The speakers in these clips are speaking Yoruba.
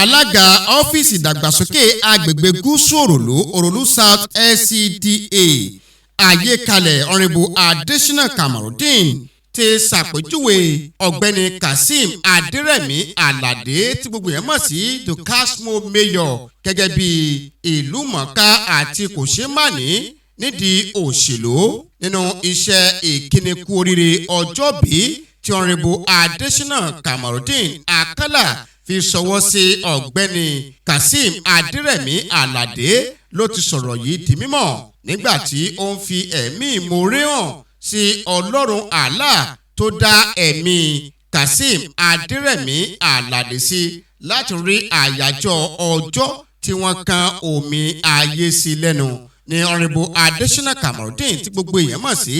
alága ọ́fíìsì ìdàgbàsókè agbègbè gúúsù Òròlú South LCDA àyékalẹ̀ Honorable Adesina Kamorudeen ti ṣàpèjúwe ọ̀gbẹ́ni Kazeem Aderemi Alade tí gbogbo yẹn mọ̀ sí the KASMO mayor gẹ́gẹ́ bí ìlú mọ̀ọ́ká àti kòṣeémánì nídìí òṣèlú nínú iṣẹ́ ìkíni kú oríire ọjọ́bí tí Honorable Adesina Kamorudeen Akala fi ṣọwọ́ sí ọ̀gbẹ́ni Kazeem Aderemi Alade ló ti sọ̀rọ̀ yìí di mímọ̀ nígbà tí ó ń fi ẹ̀mí ìmoore hàn sí Ọlọ́run Allah tó dá ẹ̀mí Kazeem Aderemi Alade sí láti rí àyájọ́ ọjọ́ tí wọ́n kan omi ayé sí lẹ́nu ní Honorable Adesina Kamorudeen tí gbogbo èèyàn mọ̀ sí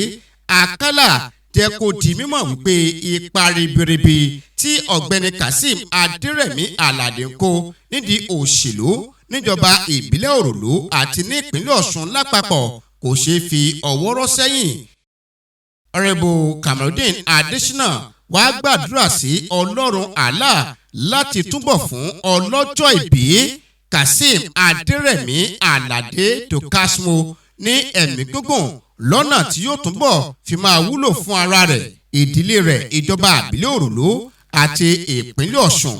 Akala jẹ́ kó di mímọ̀ wípé ipa ribiribi tí ọ̀gbẹ́ni Kazeem Aderemi Alade ń kó nídìí òṣèlú níjọba ìbílẹ̀ Òròlú àti ní ìpínlẹ̀ Ọ̀ṣun lápapọ̀ kò ṣeé fi ọwọ́ rọ́ sẹ́yìn. Honorable Kamorudeen Adesina wàá gbàdúrà sí Ọlọ́run Allah láti túbọ̀ fún ọlọ́jọ́ ìbí Kazeem Aderemi Alade to KASMO ní ẹ̀mí gígùn lọ́nà tí yóò túbọ̀ fi máa wúlò fún ara rẹ̀, ìdílé rẹ̀, ìjọba ìbílẹ̀ Òròlú àti ìpínlẹ̀ Ọ̀ṣun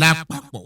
lápapọ̀.